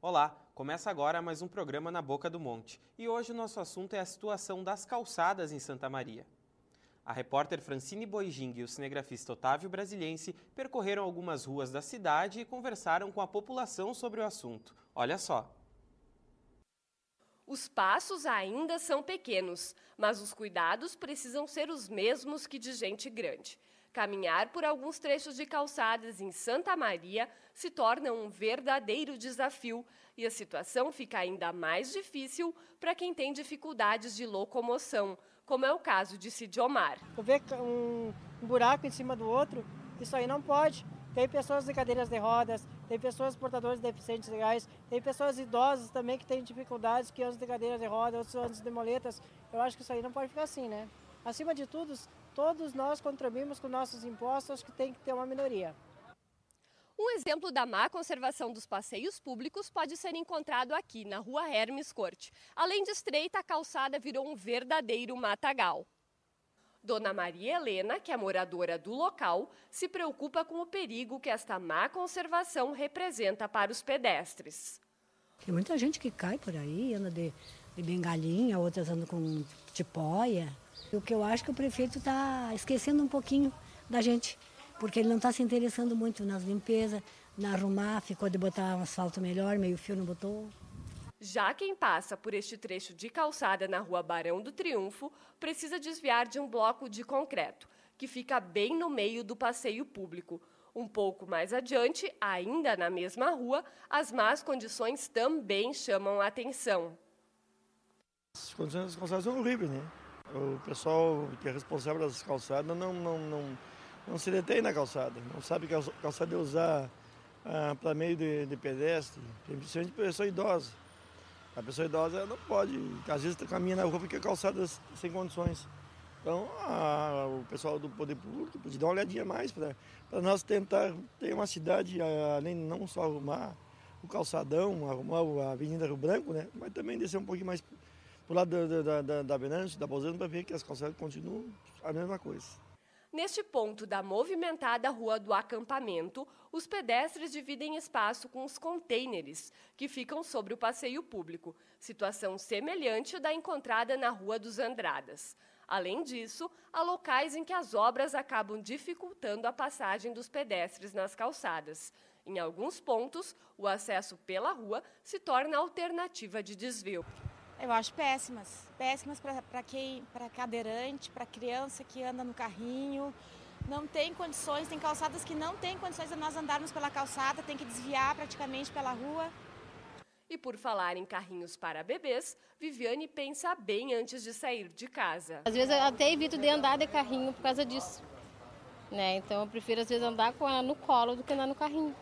Olá, começa agora mais um programa Na Boca do Monte e hoje o nosso assunto é a situação das calçadas em Santa Maria. A repórter Francine Boijing e o cinegrafista Otávio Brasiliense percorreram algumas ruas da cidade e conversaram com a população sobre o assunto. Olha só. Os passos ainda são pequenos, mas os cuidados precisam ser os mesmos que de gente grande. Caminhar por alguns trechos de calçadas em Santa Maria se torna um verdadeiro desafio e a situação fica ainda mais difícil para quem tem dificuldades de locomoção, como é o caso de Cid Omar. Ver um buraco em cima do outro, isso aí não pode. Tem pessoas de cadeiras de rodas, tem pessoas portadoras de deficientes legais, tem pessoas idosas também que têm dificuldades, que andam de cadeira de rodas, outros andam de moletas. Eu acho que isso aí não pode ficar assim, né? Acima de tudo, todos nós contribuímos com nossos impostos, acho que tem que ter uma minoria. Um exemplo da má conservação dos passeios públicos pode ser encontrado aqui, na rua Hermes Corte. Além de estreita, a calçada virou um verdadeiro matagal. Dona Maria Helena, que é moradora do local, se preocupa com o perigo que esta má conservação representa para os pedestres. Tem muita gente que cai por aí, anda de bengalinha, outras andam com tipóia. O que eu acho que o prefeito está esquecendo um pouquinho da gente, porque ele não está se interessando muito nas limpezas, na arrumar, ficou de botar um asfalto melhor, meio fio não botou. Já quem passa por este trecho de calçada na rua Barão do Triunfo precisa desviar de um bloco de concreto, que fica bem no meio do passeio público. Um pouco mais adiante, ainda na mesma rua, as más condições também chamam a atenção. As condições das calçadas são horríveis, né? O pessoal que é responsável das calçadas não se detém na calçada, não sabe que a calçada é usar para meio de pedestre, principalmente pessoa idosa. A pessoa idosa não pode, às vezes caminha na rua porque a calçada é sem condições. Então, o pessoal do poder público pode dar uma olhadinha mais para nós tentar ter uma cidade, além de não só arrumar o calçadão, arrumar a Avenida Rio Branco, né, mas também descer um pouquinho mais para o lado da Venâncio, da Bolzano, para ver que as calçadas continuam a mesma coisa. Neste ponto da movimentada Rua do Acampamento, os pedestres dividem espaço com os contêineres, que ficam sobre o passeio público, situação semelhante da encontrada na Rua dos Andradas. Além disso, há locais em que as obras acabam dificultando a passagem dos pedestres nas calçadas. Em alguns pontos, o acesso pela rua se torna alternativa de desvio. Eu acho péssimas para cadeirante, para criança que anda no carrinho. Não tem condições, tem calçadas que não tem condições de nós andarmos pela calçada, tem que desviar praticamente pela rua. E por falar em carrinhos para bebês, Viviane pensa bem antes de sair de casa. Às vezes eu até evito de andar de carrinho por causa disso, né? Então eu prefiro às vezes andar com ela no colo do que andar no carrinho,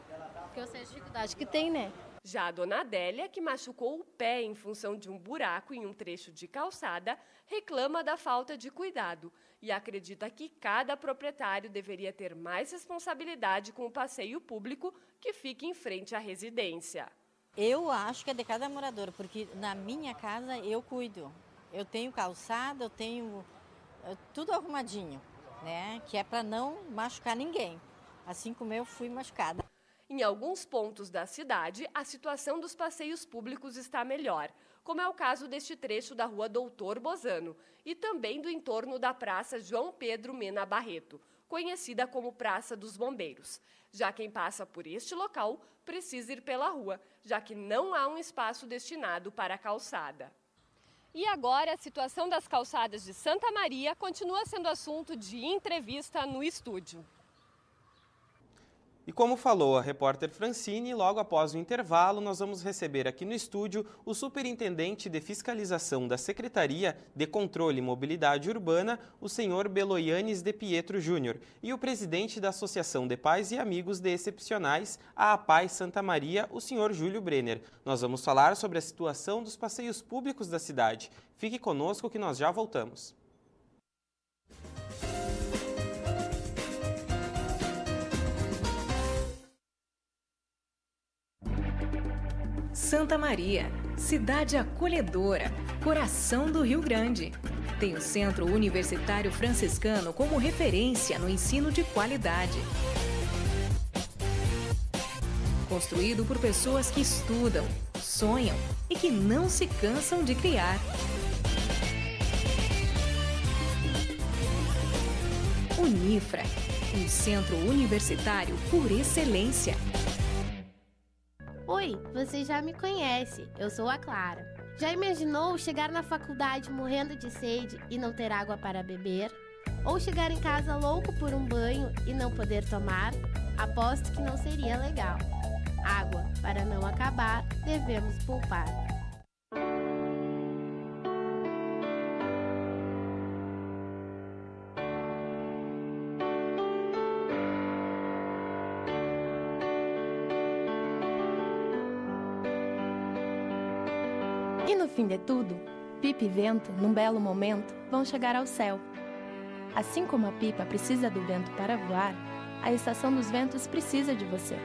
porque eu sei a dificuldade que tem, né? Já a dona Adélia, que machucou o pé em função de um buraco em um trecho de calçada, reclama da falta de cuidado e acredita que cada proprietário deveria ter mais responsabilidade com o passeio público que fica em frente à residência. Eu acho que é de cada morador, porque na minha casa eu cuido. Eu tenho calçada, eu tenho tudo arrumadinho, né? Que é para não machucar ninguém, assim como eu fui machucada. Em alguns pontos da cidade, a situação dos passeios públicos está melhor, como é o caso deste trecho da Rua Doutor Bozano e também do entorno da Praça João Pedro Mena Barreto, conhecida como Praça dos Bombeiros. Já quem passa por este local precisa ir pela rua, já que não há um espaço destinado para a calçada. E agora, a situação das calçadas de Santa Maria continua sendo assunto de entrevista no estúdio. E como falou a repórter Francine, logo após o intervalo, nós vamos receber aqui no estúdio o superintendente de fiscalização da Secretaria de Controle e Mobilidade Urbana, o senhor Beloianes de Pietro Júnior, e o presidente da Associação de Pais e Amigos de Excepcionais, a APAI Santa Maria, o senhor Júlio Brenner. Nós vamos falar sobre a situação dos passeios públicos da cidade. Fique conosco que nós já voltamos. Santa Maria, cidade acolhedora, coração do Rio Grande. Tem o Centro Universitário Franciscano como referência no ensino de qualidade. Construído por pessoas que estudam, sonham e que não se cansam de criar. Unifra, um centro universitário por excelência. Oi, você já me conhece, eu sou a Clara. Já imaginou chegar na faculdade morrendo de sede e não ter água para beber? Ou chegar em casa louco por um banho e não poder tomar? Aposto que não seria legal. Água, para não acabar, devemos poupar. E no fim de tudo, pipa e vento, num belo momento, vão chegar ao céu. Assim como a pipa precisa do vento para voar, a Estação dos Ventos precisa de você.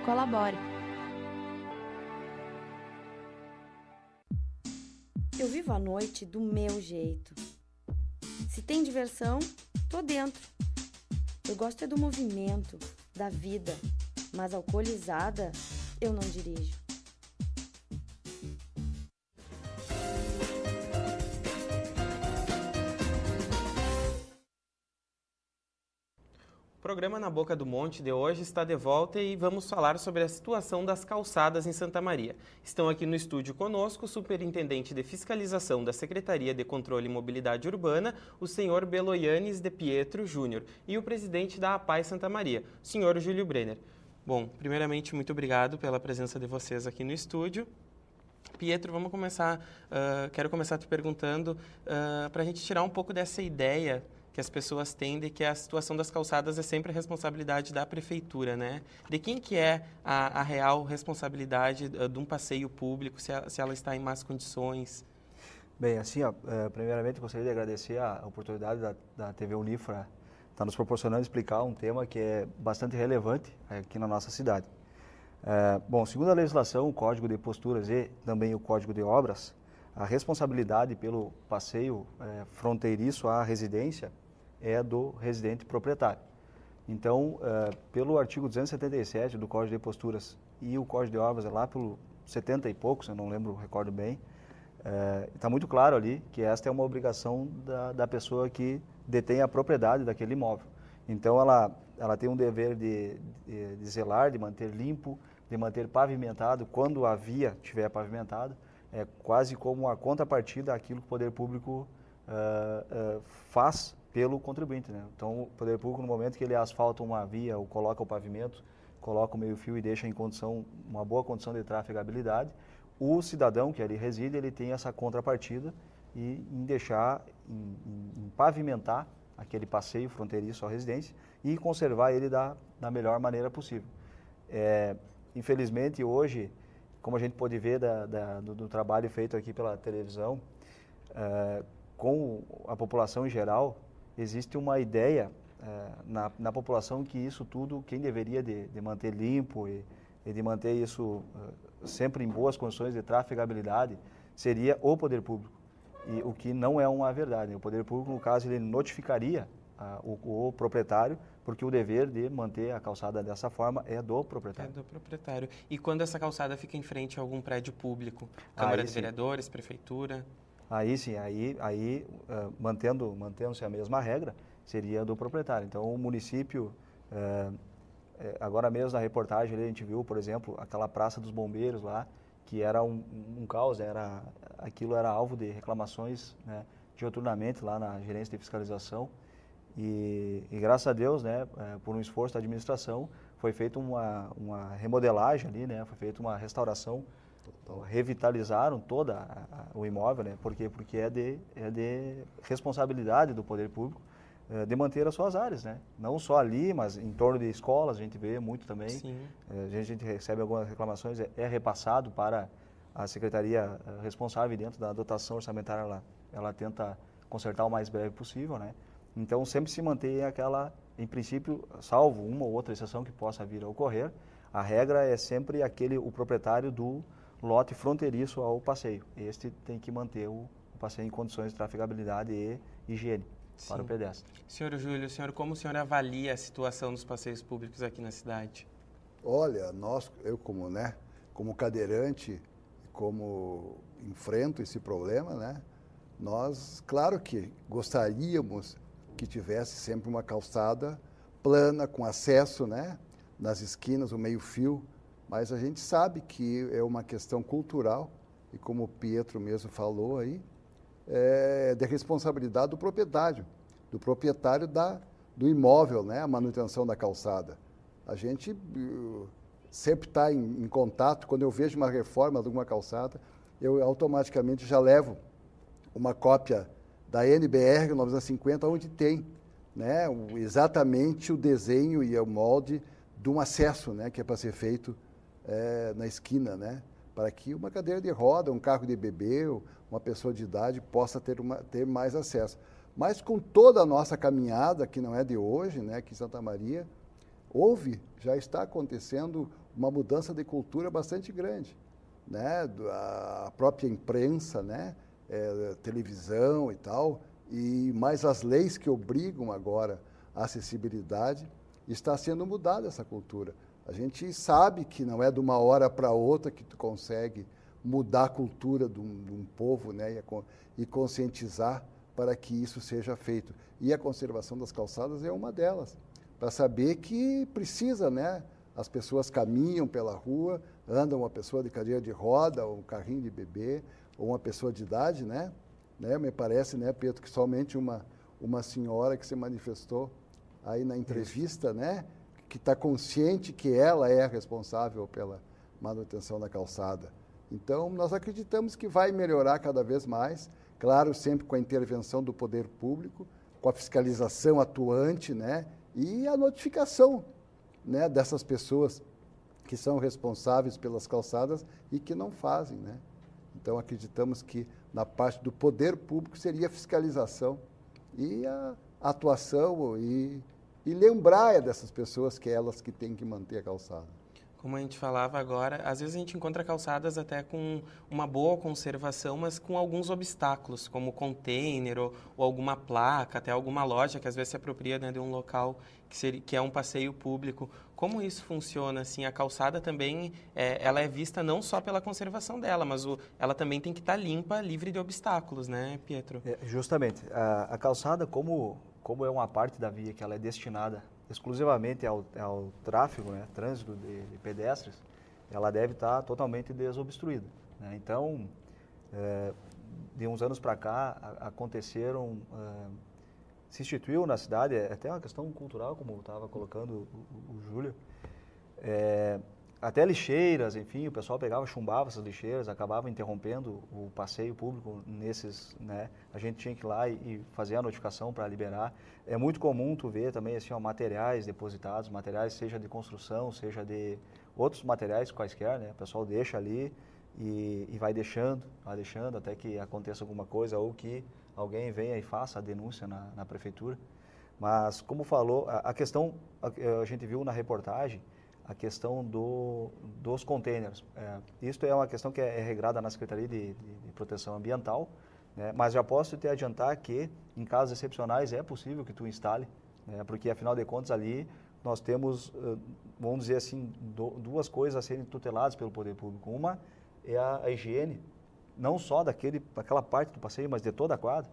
Colabore. Eu vivo a noite do meu jeito. Se tem diversão, tô dentro. Eu gosto é do movimento, da vida, mas alcoolizada, eu não dirijo. O programa Na Boca do Monte de hoje está de volta e vamos falar sobre a situação das calçadas em Santa Maria. Estão aqui no estúdio conosco o Superintendente de Fiscalização da Secretaria de Controle e Mobilidade Urbana, o senhor Beloyanes de Pietro Júnior, e o presidente da APAI Santa Maria, o senhor Júlio Brenner. Bom, primeiramente, muito obrigado pela presença de vocês aqui no estúdio. Pietro, vamos começar, quero começar te perguntando, para a gente tirar um pouco dessa ideia que as pessoas têm de que a situação das calçadas é sempre a responsabilidade da prefeitura, né? De quem que é a real responsabilidade de um passeio público, se ela está em más condições? Bem, assim, primeiramente gostaria de agradecer a oportunidade da TV Unifra estar nos proporcionando explicar um tema que é bastante relevante aqui na nossa cidade. Bom, segundo a legislação, o Código de Posturas e também o Código de Obras, a responsabilidade pelo passeio fronteiriço à residência é do residente proprietário. Então, pelo artigo 277 do Código de Posturas e o Código de Obras, lá pelo 70 e poucos, eu não lembro, recordo bem, está muito claro ali que esta é uma obrigação da pessoa que detém a propriedade daquele imóvel. Então, ela tem um dever de zelar, de manter limpo, de manter pavimentado, quando a via estiver pavimentada, é quase como a contrapartida àquilo que o poder público faz pelo contribuinte, né? Então, o poder público, no momento que ele asfalta uma via ou coloca o pavimento, coloca o meio-fio e deixa em condição, uma boa condição de trafegabilidade, o cidadão que ali reside, ele tem essa contrapartida e em deixar, em pavimentar aquele passeio fronteiriço à residência e conservar ele da melhor maneira possível. Infelizmente, hoje, como a gente pode ver do trabalho feito aqui pela televisão, com a população em geral, existe uma ideia na população que isso tudo, quem deveria de manter limpo e de manter isso sempre em boas condições de trafegabilidade, seria o poder público. E o que não é uma verdade. O poder público, no caso, ele notificaria o proprietário, porque o dever de manter a calçada dessa forma é do proprietário. É do proprietário. E quando essa calçada fica em frente a algum prédio público? Câmara de Vereadores, Prefeitura? Aí sim, mantendo-se a mesma regra, seria do proprietário. Então, o município, agora mesmo na reportagem, a gente viu, por exemplo, aquela Praça dos Bombeiros lá, que era um caos, né? Aquilo era alvo de reclamações, né, diuturnamente lá na gerência de fiscalização. E graças a Deus, né, por um esforço da administração, foi feita uma remodelagem ali, né, foi feita uma restauração, revitalizaram todo o imóvel, né, porque é de responsabilidade do poder público de manter as suas áreas, né, não só ali, mas em torno de escolas, a gente vê muito também. Sim. A gente recebe algumas reclamações, é repassado para a secretaria responsável dentro da dotação orçamentária, ela tenta consertar o mais breve possível, né. Então, sempre se mantém em princípio, salvo uma ou outra exceção que possa vir a ocorrer, a regra é sempre o proprietário do lote fronteiriço ao passeio. Este tem que manter o passeio em condições de trafegabilidade e higiene. Sim. Para o pedestre. Senhor Júlio, como o senhor avalia a situação dos passeios públicos aqui na cidade? Olha, eu como cadeirante, como enfrento esse problema, né? Nós, claro que gostaríamos que tivesse sempre uma calçada plana, com acesso, né? Nas esquinas, o meio-fio, mas a gente sabe que é uma questão cultural e, como o Pietro mesmo falou aí, é de responsabilidade do proprietário do imóvel, né? A manutenção da calçada. A gente sempre está em contato. Quando eu vejo uma reforma de alguma calçada, eu automaticamente já levo uma cópia da NBR 950, onde tem, né, exatamente o desenho e o molde de um acesso, né, que é para ser feito na esquina, né, para que uma cadeira de roda, um carro de bebê, uma pessoa de idade possa ter mais acesso. Mas com toda a nossa caminhada, que não é de hoje, né, aqui em Santa Maria, já está acontecendo uma mudança de cultura bastante grande, né, a própria imprensa, né, televisão e tal, e mais as leis que obrigam agora a acessibilidade, está sendo mudada essa cultura. A gente sabe que não é de uma hora para outra que tu consegue mudar a cultura de um povo, né, e conscientizar para que isso seja feito. E a conservação das calçadas é uma delas, para saber que precisa, né, as pessoas caminham pela rua, anda uma pessoa de cadeira de roda, ou um carrinho de bebê, ou uma pessoa de idade, né? Me parece, né, Pedro, que somente uma senhora que se manifestou aí na entrevista, né, que está consciente que ela é a responsável pela manutenção da calçada. Então, nós acreditamos que vai melhorar cada vez mais, claro, sempre com a intervenção do poder público, com a fiscalização atuante, né, e a notificação, né, dessas pessoas que são responsáveis pelas calçadas e que não fazem, né. Então, acreditamos que na parte do poder público seria a fiscalização e a atuação e lembrar dessas pessoas que é elas que têm que manter a calçada. Como a gente falava agora, às vezes a gente encontra calçadas até com uma boa conservação, mas com alguns obstáculos, como container ou alguma placa, até alguma loja que às vezes se apropria, né, de um local que é um passeio público. Como isso funciona? Assim, a calçada também, ela é vista não só pela conservação dela, mas ela também tem que estar limpa, livre de obstáculos, né, Pietro? Justamente. A calçada, como é uma parte da via que ela é destinada exclusivamente ao tráfego, né, trânsito de pedestres, ela deve estar totalmente desobstruída, né? Então, de uns anos para cá, se instituiu na cidade, é até uma questão cultural, como estava colocando o Júlio, até lixeiras, enfim, o pessoal chumbava essas lixeiras, acabava interrompendo o passeio público nesses, né, a gente tinha que ir lá e fazer a notificação para liberar. É muito comum tu ver também, assim, materiais depositados, materiais seja de construção, seja de outros materiais quaisquer, né, o pessoal deixa ali e vai deixando até que aconteça alguma coisa ou que alguém venha e faça a denúncia na prefeitura. Mas, como falou, a questão, a gente viu na reportagem, a questão dos containers. Isto é uma questão que é regrada na Secretaria de Proteção Ambiental, né? Mas já posso te adiantar que, em casos excepcionais, é possível que tu instale, né? Porque, afinal de contas, ali nós temos, vamos dizer assim, duas coisas a serem tuteladas pelo poder público. Uma é a higiene, não só daquela parte do passeio, mas de toda a quadra,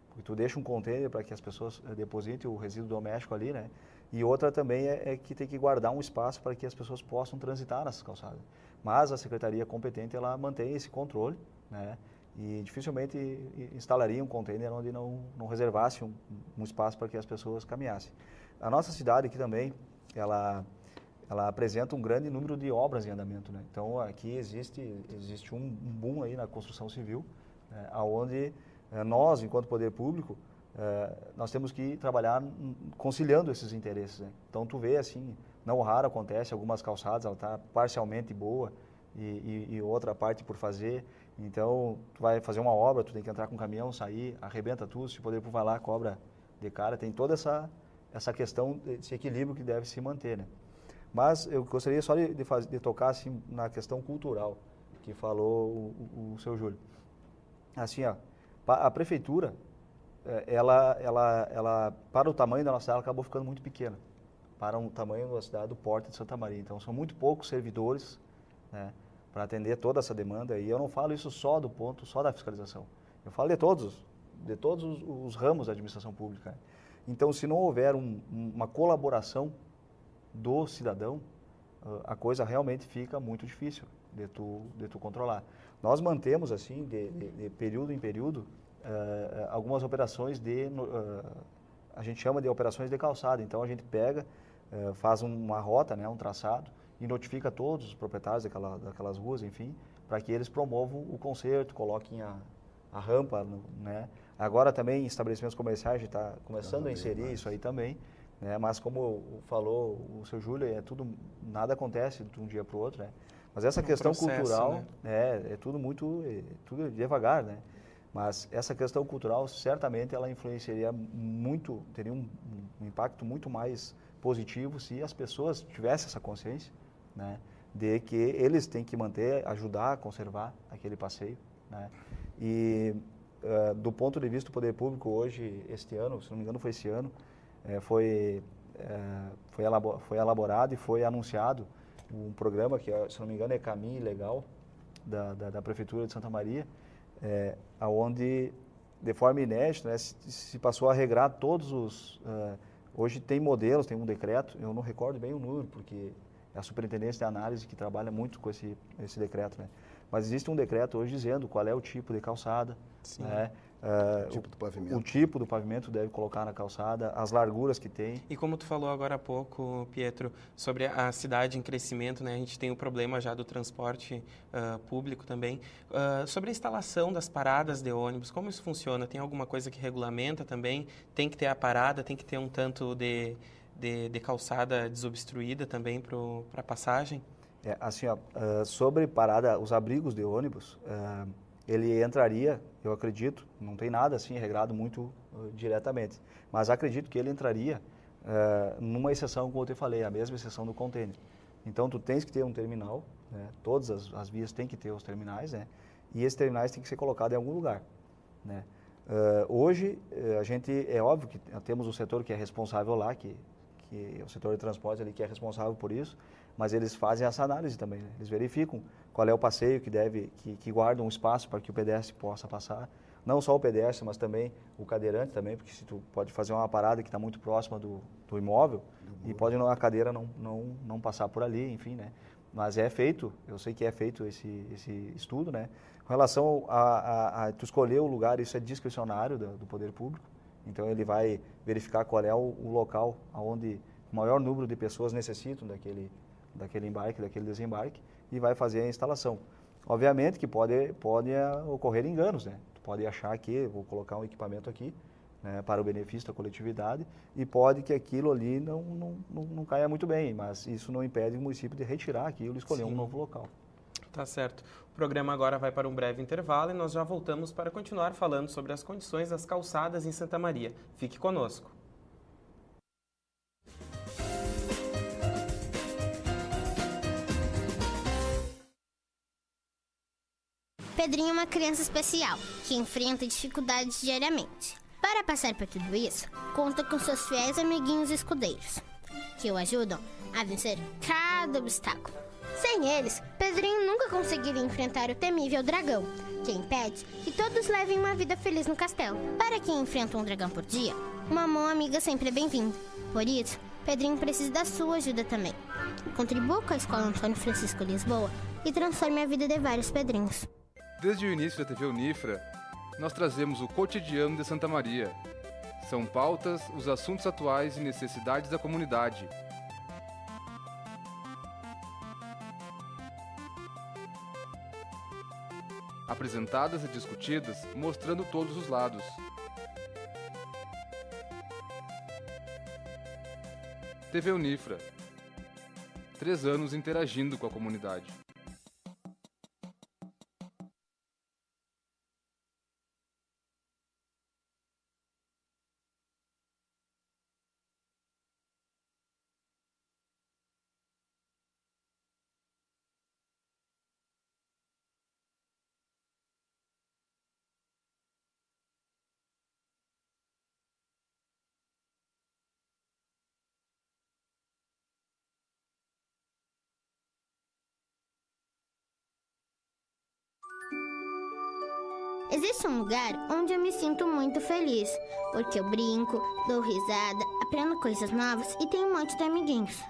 porque tu deixa um container para que as pessoas depositem o resíduo doméstico ali, né? E outra também é que tem que guardar um espaço para que as pessoas possam transitar nessas calçadas. Mas a secretaria competente, ela mantém esse controle, né? E dificilmente instalaria um container onde não reservasse um espaço para que as pessoas caminhassem. A nossa cidade aqui também, ela apresenta um grande número de obras em andamento, né? Então, aqui existe um boom aí na construção civil, né, onde nós, enquanto poder público, nós temos que trabalhar conciliando esses interesses, né? Então, tu vê, assim, não raro acontece, algumas calçadas, ela está parcialmente boa e outra parte por fazer. Então, tu vai fazer uma obra, tu tem que entrar com o caminhão, sair, arrebenta tudo, se o poder público vai lá, cobra de cara. Tem toda essa questão desse equilíbrio que deve se manter, né? Mas eu gostaria só de tocar, assim, na questão cultural, que falou o seu Júlio. Assim, ó, a prefeitura, ela, para o tamanho da nossa cidade, ela acabou ficando muito pequena, para o tamanho da cidade do porte de Santa Maria. Então, são muito poucos servidores, né, para atender toda essa demanda. E eu não falo isso só do ponto, só da fiscalização. Eu falo de todos os ramos da administração pública. Então, se não houver uma colaboração do cidadão, a coisa realmente fica muito difícil de tu controlar. Nós mantemos, assim, de período em período, algumas operações a gente chama de operações de calçada. Então, a gente pega, faz uma rota, né, um traçado, e notifica todos os proprietários daquelas ruas, enfim, para que eles promovam o conserto, coloquem a rampa, né. Agora também em estabelecimentos comerciais a gente está começando a inserir isso aí também, né, mas como falou o seu Júlio, nada acontece de um dia para o outro, né. Mas essa questão cultural, né, é tudo tudo devagar, né. Mas essa questão cultural, certamente, ela influenciaria muito, teria um impacto muito mais positivo se as pessoas tivessem essa consciência, né, de que eles têm que ajudar a conservar aquele passeio, né. E do ponto de vista do poder público hoje, este ano, se não me engano foi esse ano, foi elaborado e foi anunciado um programa que, se não me engano, é Caminho Legal, da Prefeitura de Santa Maria, onde, de forma inédita, né, se passou a regrar todos os... hoje tem modelos, tem um decreto, eu não recordo bem o número, porque é a Superintendência de Análise que trabalha muito com esse decreto, né? Mas existe um decreto hoje dizendo qual é o tipo de calçada, né? O tipo do pavimento deve colocar na calçada, as larguras que tem. E como tu falou agora há pouco, Pietro, sobre a cidade em crescimento, né? A gente tem o problema já do transporte público também. Sobre a instalação das paradas de ônibus, como isso funciona? Tem alguma coisa que regulamenta também? Tem que ter a parada, tem que ter um tanto de calçada desobstruída também para passagem? Assim, sobre parada, os abrigos de ônibus, ele entraria, eu acredito, não tem nada assim regrado muito diretamente, mas acredito que ele entraria numa exceção, como eu te falei, a mesma exceção do container. Então, tu tens que ter um terminal, né? Todas as vias têm que ter os terminais, né? E esses terminais têm que ser colocados em algum lugar, né? Hoje, a gente, é óbvio que temos um setor que é responsável lá, que é o setor de transporte ali que é responsável por isso, mas eles fazem essa análise também, né? Eles verificam qual é o passeio que guarda um espaço para que o pedestre possa passar. Não só o pedestre, mas também o cadeirante também, porque se tu pode fazer uma parada que está muito próxima do imóvel e pode a cadeira não passar por ali, enfim, né? Mas é feito, eu sei que é feito esse estudo, né? Com relação a tu escolher o lugar, isso é discricionário do poder público. Então ele vai verificar qual é o local onde o maior número de pessoas necessitam daquele embarque, daquele desembarque, e vai fazer a instalação. Obviamente que pode ocorrer enganos, né? Tu pode achar que vou colocar um equipamento aqui, né, para o benefício da coletividade, e pode que aquilo ali não caia muito bem, mas isso não impede o município de retirar aquilo e escolher um novo local. Tá certo. O programa agora vai para um breve intervalo e nós já voltamos para continuar falando sobre as condições das calçadas em Santa Maria. Fique conosco. Pedrinho é uma criança especial, que enfrenta dificuldades diariamente. Para passar por tudo isso, conta com seus fiéis amiguinhos escudeiros, que o ajudam a vencer cada obstáculo. Sem eles, Pedrinho nunca conseguiria enfrentar o temível dragão, que impede que todos levem uma vida feliz no castelo. Para quem enfrenta um dragão por dia, uma mão amiga sempre é bem-vinda. Por isso, Pedrinho precisa da sua ajuda também. Contribua com a Escola Antônio Francisco Lisboa e transforme a vida de vários Pedrinhos. Desde o início da TV Unifra, nós trazemos o cotidiano de Santa Maria. São pautas, os assuntos atuais e necessidades da comunidade. Apresentadas e discutidas, mostrando todos os lados. TV Unifra. 3 anos interagindo com a comunidade. Existe um lugar onde eu me sinto muito feliz, porque eu brinco, dou risada, aprendo coisas novas e tenho um monte de amiguinhos.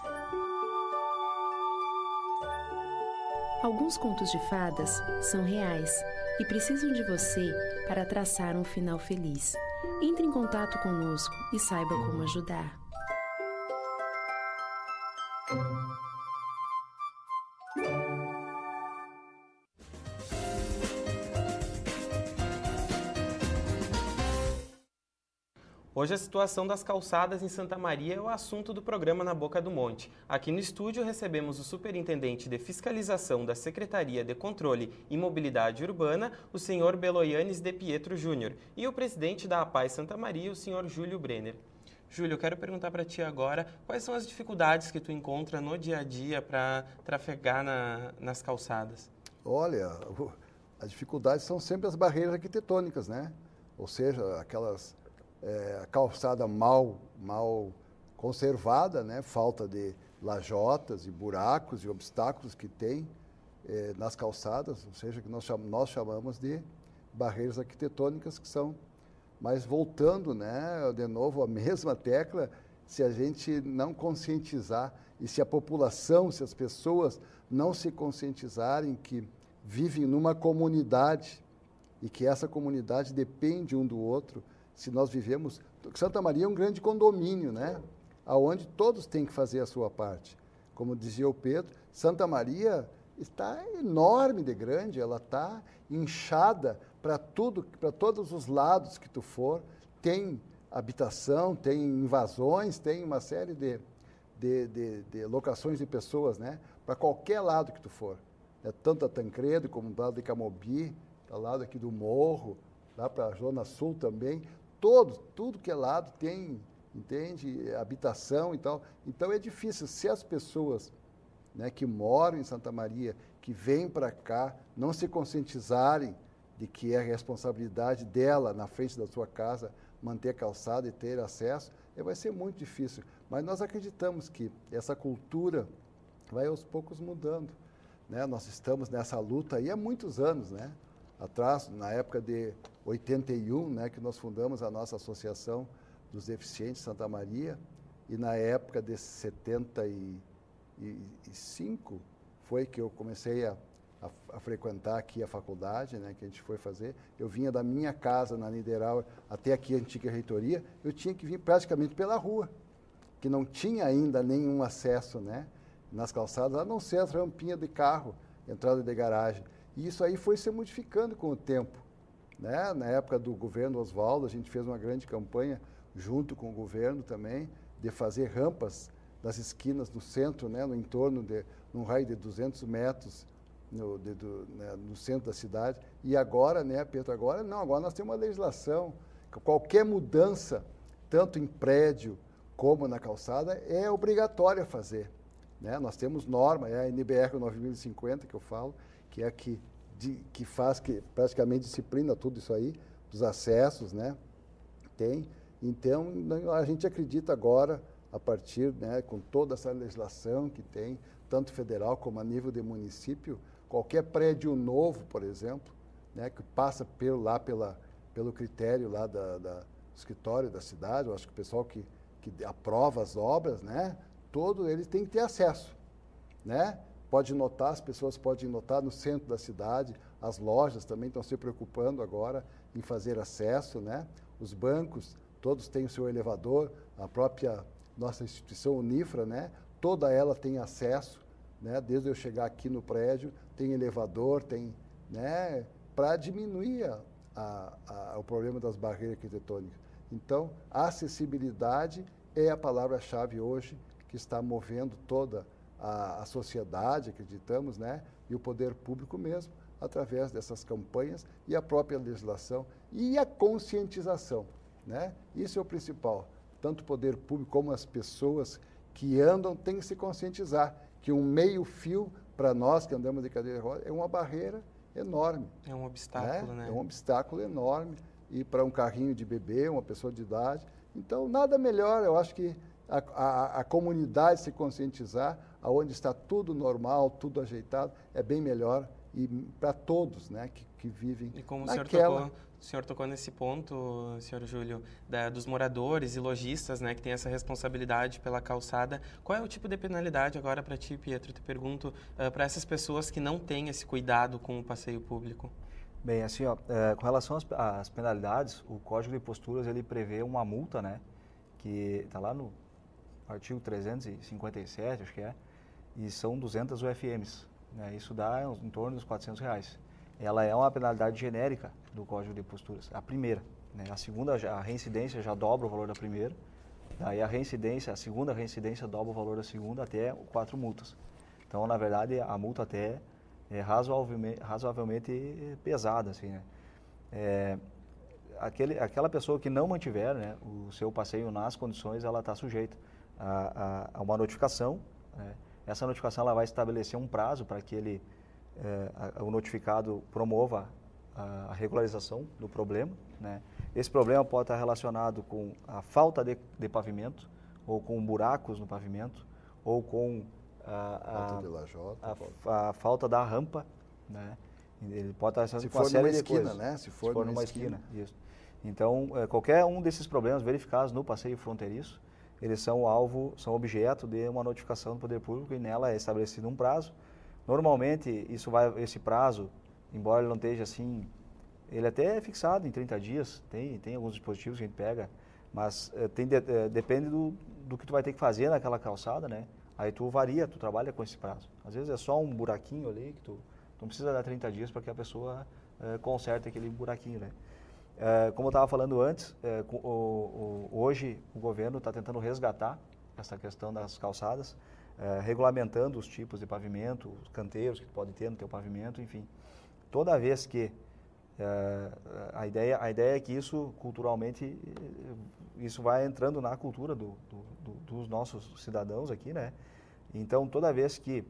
Alguns contos de fadas são reais e precisam de você para traçar um final feliz. Entre em contato conosco e saiba como ajudar. Hoje a situação das calçadas em Santa Maria é o assunto do programa Na Boca do Monte. Aqui no estúdio recebemos o superintendente de fiscalização da Secretaria de Controle e Mobilidade Urbana, o senhor Beloyanes de Pietro Júnior, e o presidente da APAI Santa Maria, o senhor Júlio Brenner. Júlio, eu quero perguntar para ti agora, quais são as dificuldades que tu encontra no dia a dia para trafegar nas calçadas? Olha, as dificuldades são sempre as barreiras arquitetônicas, né? Ou seja, aquelas... a calçada mal conservada, né? Falta de lajotas e buracos e obstáculos que tem nas calçadas, ou seja, que nós chamamos de barreiras arquitetônicas que são. Mas voltando, né, de novo, a mesma tecla, se a gente não conscientizar e se a população, se as pessoas não se conscientizarem que vivem numa comunidade e que essa comunidade depende um do outro, se nós vivemos... Santa Maria é um grande condomínio, né? Onde todos têm que fazer a sua parte. Como dizia o Pedro, Santa Maria está enorme de grande, ela está inchada para todos os lados que tu for. Tem habitação, tem invasões, tem uma série de locações de pessoas, né? Para qualquer lado que tu for. Tanto a Tancredo como do lado de Camobi, do lado aqui do Morro, lá para a Zona Sul também. Tudo que é lado tem, entende, habitação e tal. Então é difícil, se as pessoas, né, que moram em Santa Maria, que vêm para cá, não se conscientizarem de que é a responsabilidade dela, na frente da sua casa, manter a calçada e ter acesso, vai ser muito difícil. Mas nós acreditamos que essa cultura vai aos poucos mudando, né? Nós estamos nessa luta aí há muitos anos, né? Atrás, na época de 81, né, que nós fundamos a nossa Associação dos Deficientes Santa Maria, e na época de 75 foi que eu comecei a frequentar aqui a faculdade, né, que a gente foi fazer. Eu vinha da minha casa na Niederauer até aqui a antiga reitoria, eu tinha que vir praticamente pela rua, que não tinha ainda nenhum acesso, né, nas calçadas, a não ser as rampinhas de carro, entrada de garagem. E isso aí foi se modificando com o tempo, né? Na época do governo Oswaldo, a gente fez uma grande campanha, junto com o governo também, de fazer rampas das esquinas do centro, né? No entorno, num raio de 200 metros no centro da cidade. E agora, né, Pedro, agora nós temos uma legislação, qualquer mudança, tanto em prédio como na calçada, é obrigatória fazer, né? Nós temos norma, é a NBR 9050 que eu falo, que é a que faz, que praticamente disciplina tudo isso aí, dos acessos, né? Tem. Então, a gente acredita agora, a partir, né, com toda essa legislação que tem, tanto federal como a nível de município, qualquer prédio novo, por exemplo, né, que passa pelo critério lá do escritório da cidade, eu acho que o pessoal que aprova as obras, né, todo eles têm que ter acesso, né? Pode notar, as pessoas podem notar no centro da cidade, as lojas também estão se preocupando agora em fazer acesso, né? Os bancos, todos têm o seu elevador, a própria nossa instituição Unifra, né? Toda ela tem acesso, né? Desde eu chegar aqui no prédio, tem elevador, tem, né? Para diminuir o problema das barreiras arquitetônicas. Então, a acessibilidade é a palavra-chave hoje que está movendo toda a sociedade, acreditamos, né? E o poder público mesmo, através dessas campanhas e a própria legislação e a conscientização, né? Isso é o principal. Tanto o poder público como as pessoas que andam têm que se conscientizar que um meio-fio, para nós que andamos de cadeira de rodas, é uma barreira enorme. É um obstáculo, né? É um obstáculo enorme. E para um carrinho de bebê, uma pessoa de idade. Então, nada melhor, eu acho que a comunidade se conscientizar, aonde está tudo normal, tudo ajeitado, é bem melhor e para todos, né, que vivem E como naquela... o senhor tocou nesse ponto, senhor Júlio, dos moradores e lojistas, né, que tem essa responsabilidade pela calçada, qual é o tipo de penalidade agora para ti, Pietro? Te pergunto, para essas pessoas que não têm esse cuidado com o passeio público? Bem, assim, com relação às penalidades, o Código de Posturas ele prevê uma multa, né, que está lá no artigo 357, acho que é, e são 200 UFMs. Né, isso dá em torno dos R$400. Ela é uma penalidade genérica do Código de Posturas, a primeira. Né, a segunda, a reincidência já dobra o valor da primeira, daí a segunda reincidência dobra o valor da segunda até 4 multas. Então, na verdade, a multa até é razoavelmente pesada, assim, né. Aquela pessoa que não mantiver, né, o seu passeio nas condições, ela está sujeita a uma notificação, né. Essa notificação ela vai estabelecer um prazo para que o notificado promova a regularização do problema, né. Esse problema pode estar relacionado com a falta de pavimento, ou com buracos no pavimento, ou com a falta da rampa, né. Ele pode estar relacionado com uma série de coisas. Né? Se for numa esquina, isso. Então, qualquer um desses problemas verificados no passeio fronteiriço, eles são objeto de uma notificação do Poder Público e nela é estabelecido um prazo. Normalmente, esse prazo, embora ele não esteja assim, ele até é fixado em 30 dias, tem alguns dispositivos que a gente pega, mas depende do que tu vai ter que fazer naquela calçada, né? Aí tu trabalha com esse prazo. Às vezes é só um buraquinho ali que tu não precisa dar 30 dias para que a pessoa conserte aquele buraquinho, né? Como eu estava falando antes, hoje o governo está tentando resgatar essa questão das calçadas, regulamentando os tipos de pavimento, os canteiros que pode ter no teu pavimento, enfim. Toda vez que a ideia é que isso, culturalmente, isso vai entrando na cultura dos nossos cidadãos aqui, né? Então, toda vez que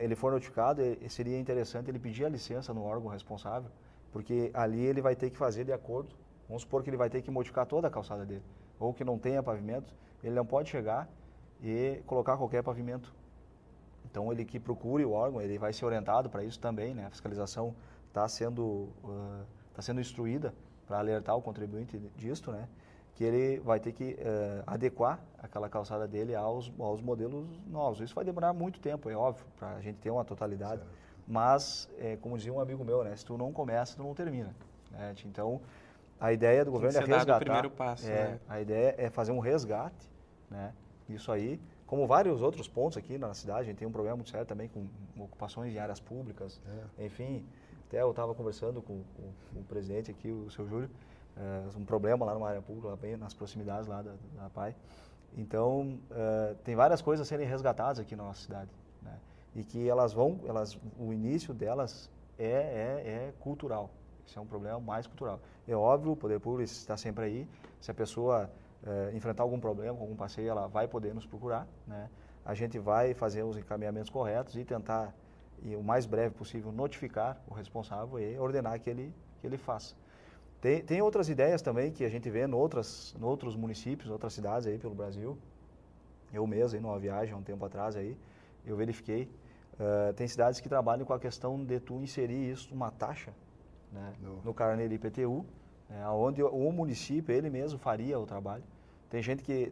ele for notificado, seria interessante ele pedir a licença no órgão responsável, porque ali ele vai ter que fazer de acordo, vamos supor que ele vai ter que modificar toda a calçada dele, ou que não tenha pavimento, ele não pode chegar e colocar qualquer pavimento. Então, ele que procure o órgão, ele vai ser orientado para isso também, né? A fiscalização está sendo instruída para alertar o contribuinte disto, né? Que ele vai ter que adequar aquela calçada dele aos modelos novos. Isso vai demorar muito tempo, é óbvio, para a gente ter uma totalidade. Certo. Mas, como dizia um amigo meu, né? Se tu não começa, tu não termina. Né? Então, a ideia do governo é resgatar. O primeiro passo, né? A ideia é fazer um resgate, né? Isso aí, como vários outros pontos aqui na cidade, a gente tem um problema muito sério também com ocupações em áreas públicas, enfim. Até eu estava conversando com o presidente aqui, o seu Júlio, um problema lá numa área pública, bem nas proximidades lá da PAI. Então, tem várias coisas a serem resgatadas aqui na nossa cidade, né? E que o início delas é cultural. Isso é um problema mais cultural. É óbvio, o Poder Público está sempre aí. Se a pessoa enfrentar algum problema, algum passeio, ela vai poder nos procurar, né? A gente vai fazer os encaminhamentos corretos e tentar, o mais breve possível, notificar o responsável e ordenar que ele faça. Tem outras ideias também que a gente vê em outros municípios, outras cidades aí pelo Brasil. Eu mesmo, numa viagem há um tempo atrás, aí, eu verifiquei. Tem cidades que trabalham com a questão de tu inserir isso, uma taxa, né, no carnê de IPTU, onde o município, ele mesmo, faria o trabalho. Tem gente que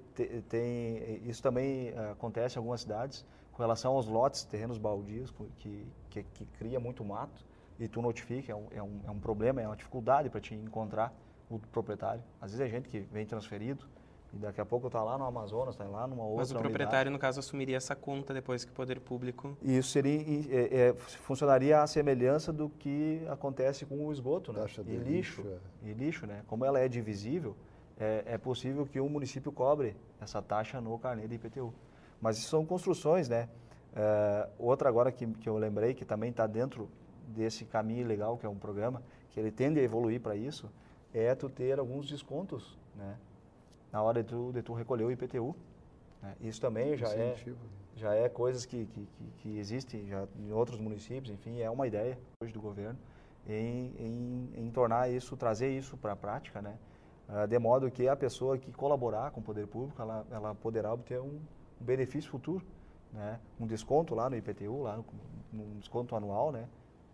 isso também acontece em algumas cidades, com relação aos lotes, terrenos baldios, que cria muito mato, e tu notifica, é um problema, é uma dificuldade para te encontrar o proprietário. Às vezes é gente que vem transferido, e daqui a pouco está lá no Amazonas, está lá numa outra Mas o proprietário, no caso, assumiria essa conta depois que o Poder Público... Isso funcionaria à semelhança do que acontece com o esgoto, né? Taxa de lixo, né? Como ela é divisível, é possível que um município cobre essa taxa no carnê de IPTU. Mas isso são construções, né? Outra agora que eu lembrei, que também está dentro desse caminho legal, que é um programa, que ele tende a evoluir para isso, é tu ter alguns descontos, né? Na hora de tu recolher o IPTU. Né? Isso também já é coisas que existem já em outros municípios, enfim, é uma ideia hoje do governo em tornar isso, trazer isso para a prática, né? De modo que a pessoa que colaborar com o poder público, ela poderá obter um benefício futuro, né? Um desconto lá no IPTU, lá um desconto anual, né?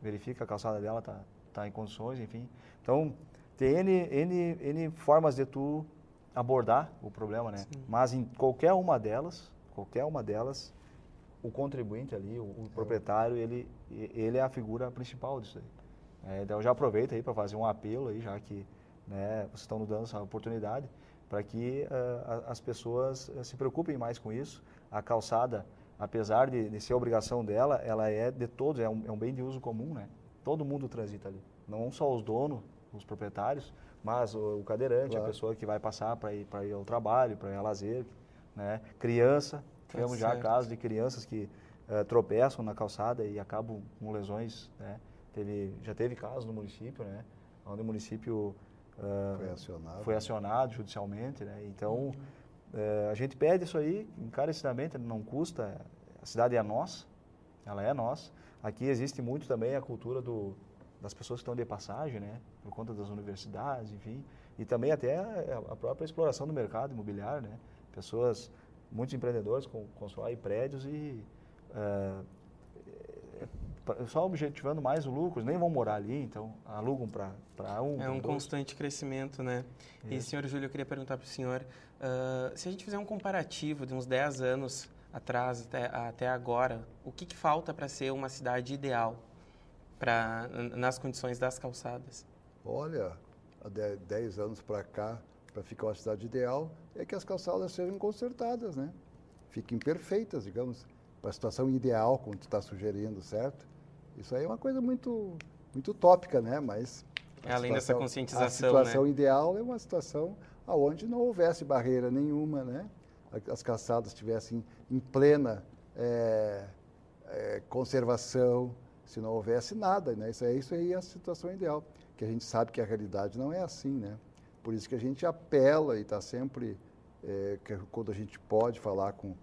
verifica a calçada dela tá em condições, enfim. Então, tem N formas de tu abordar o problema, né? Sim. Mas em qualquer uma delas, o contribuinte ali, o proprietário, ele é a figura principal disso aí. Então, eu já aproveito aí para fazer um apelo aí, já que, né, vocês estão nos dando essa oportunidade, para que as pessoas se preocupem mais com isso. A calçada, apesar de ser obrigação dela, ela é de todos, é um bem de uso comum, né? Todo mundo transita ali, não só os donos, os proprietários, mas o cadeirante, claro, a pessoa que vai passar para ir ao trabalho, para ir a lazer, né? Criança, temos já casos de crianças que tropeçam na calçada e acabam com lesões, né? Já teve casos no município, né? Onde o município foi acionado judicialmente, né? Então, a gente pede isso aí encarecidamente, não custa, a cidade é nossa, ela é nossa. Aqui existe muito também a cultura das pessoas que estão de passagem, né? Por conta das universidades, enfim, e também até a própria exploração do mercado imobiliário, né? Muitos empreendedores constroem prédios e só objetivando mais o lucro, nem vão morar ali, então alugam para É um constante crescimento, né? Isso. E, senhor Júlio, eu queria perguntar para o senhor, se a gente fizer um comparativo de uns 10 anos atrás até agora, o que falta para ser uma cidade ideal nas condições das calçadas? Olha, há 10 anos para cá, para ficar uma cidade ideal, é que as calçadas sejam consertadas, né? Fiquem perfeitas, digamos, para a situação ideal, como tu está sugerindo, certo? Isso aí é uma coisa muito, muito utópica, né? Mas além dessa conscientização, a situação ideal é uma situação onde não houvesse barreira nenhuma, né? As calçadas estivessem em plena conservação, se não houvesse nada, né? Isso aí é a situação ideal, que a gente sabe que a realidade não é assim, né? Por isso que a gente apela e está sempre, quando a gente pode falar com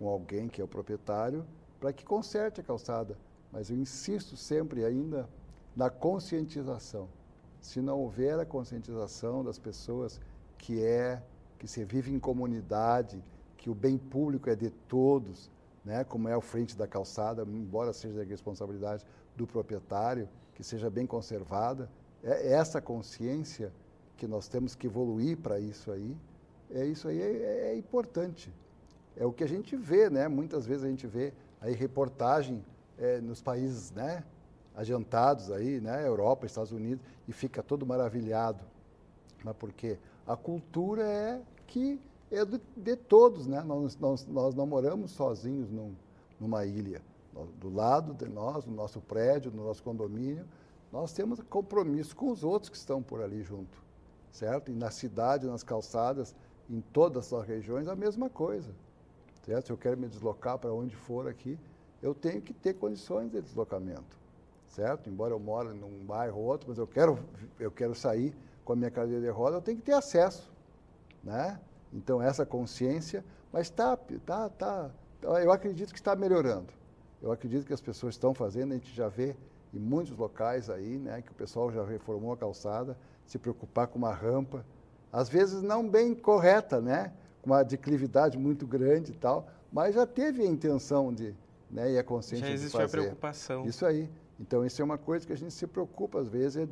alguém que é o proprietário, para que conserte a calçada. Mas eu insisto sempre ainda na conscientização. Se não houver a conscientização das pessoas que se vive em comunidade, que o bem público é de todos, né, como é o frente da calçada, embora seja de responsabilidade do proprietário, que seja bem conservada, essa consciência que nós temos que evoluir para isso aí, é importante. É o que a gente vê, né? Muitas vezes a gente vê aí reportagem nos países, né, adiantados aí, né, Europa, Estados Unidos, e fica todo maravilhado. Mas por quê? A cultura é de todos, né? Nós não moramos sozinhos numa ilha. Do lado de nós, no nosso prédio, no nosso condomínio, nós temos compromisso com os outros que estão por ali junto, certo? E na cidade, nas calçadas, em todas as regiões, a mesma coisa, certo? Se eu quero me deslocar para onde for aqui, eu tenho que ter condições de deslocamento, certo? Embora eu moro num bairro ou outro, mas eu quero sair com a minha cadeira de roda, eu tenho que ter acesso, né? Então, essa consciência, mas eu acredito que está melhorando. Eu acredito que as pessoas estão fazendo, a gente já vê em muitos locais aí, né, que o pessoal já reformou a calçada, se preocupar com uma rampa, às vezes não bem correta, né, com uma declividade muito grande e tal, mas já teve a intenção né, e a consciência de fazer. Já existe a preocupação. Isso aí. Então, isso é uma coisa que a gente se preocupa, às vezes,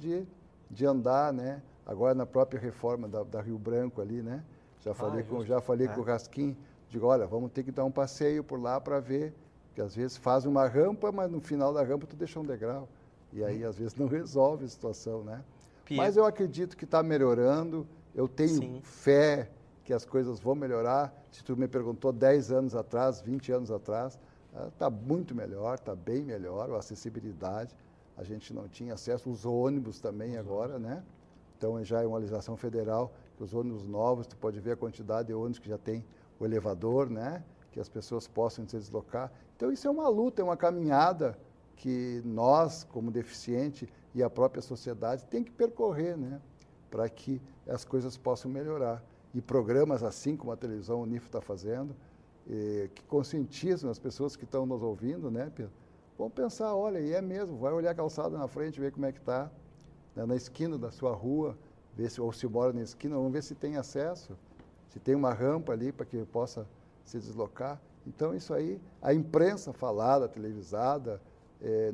de andar, né, agora na própria reforma da Rio Branco ali, né, já falei com o Raskin, digo, olha, vamos ter que dar um passeio por lá para ver, que às vezes faz uma rampa, mas no final da rampa tu deixa um degrau. E aí, às vezes, não resolve a situação, né? Mas eu acredito que está melhorando, eu tenho fé que as coisas vão melhorar. Se tu me perguntou 10 anos atrás, 20 anos atrás, está muito melhor, está bem melhor, a acessibilidade, a gente não tinha acesso, os ônibus também agora, né? Então, já é uma legislação federal, que os ônibus novos, tu pode ver a quantidade de ônibus que já tem o elevador, né? Que as pessoas possam se deslocar. Então, isso é uma luta, é uma caminhada que nós, como deficiente, e a própria sociedade tem que percorrer, né? Para que as coisas possam melhorar. E programas assim como a televisão Unifo está fazendo, que conscientizam as pessoas que estão nos ouvindo, né, Pedro? Vão pensar, olha, e é mesmo, vai olhar a calçada na frente, ver como é que está, né, na esquina da sua rua, ver ou se mora na esquina, vamos ver se tem acesso, se tem uma rampa ali para que possa se deslocar. Então, isso aí, a imprensa falada, televisada,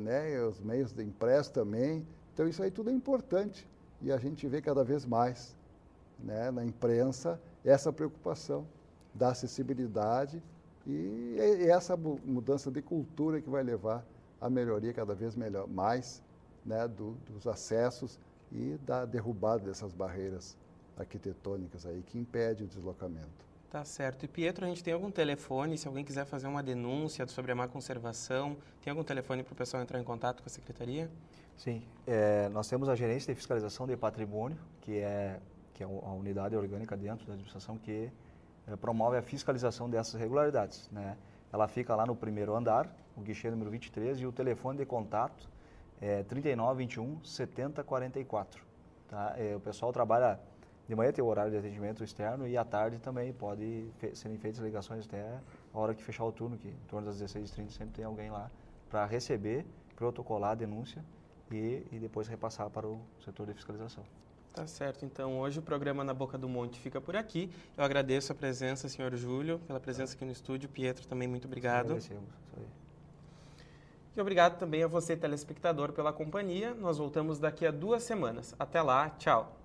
né, os meios de impresso também. Então, isso aí tudo é importante e a gente vê cada vez mais, né, na imprensa essa preocupação da acessibilidade e essa mudança de cultura que vai levar à melhoria cada vez mais, né, dos acessos e da derrubada dessas barreiras arquitetônicas aí que impedem o deslocamento. Tá certo. E Pietro, a gente tem algum telefone, se alguém quiser fazer uma denúncia sobre a má conservação, tem algum telefone para o pessoal entrar em contato com a Secretaria? Sim, nós temos a Gerência de Fiscalização de Patrimônio, que é a unidade orgânica dentro da administração que promove a fiscalização dessas irregularidades, né? Ela fica lá no primeiro andar, o guichê número 23, e o telefone de contato é 3921 7044. Tá? O pessoal trabalha de manhã, tem o horário de atendimento externo, e à tarde também pode serem feitas ligações até a hora que fechar o turno, que em torno das 16h30 sempre tem alguém lá para receber, protocolar a denúncia e depois repassar para o setor de fiscalização. Tá certo, então hoje o programa Na Boca do Monte fica por aqui. Eu agradeço a presença, senhor Júlio, pela presença aqui no estúdio. Pietro, também muito obrigado. Agradecemos. E obrigado também a você, telespectador, pela companhia. Nós voltamos daqui a 2 semanas. Até lá, tchau.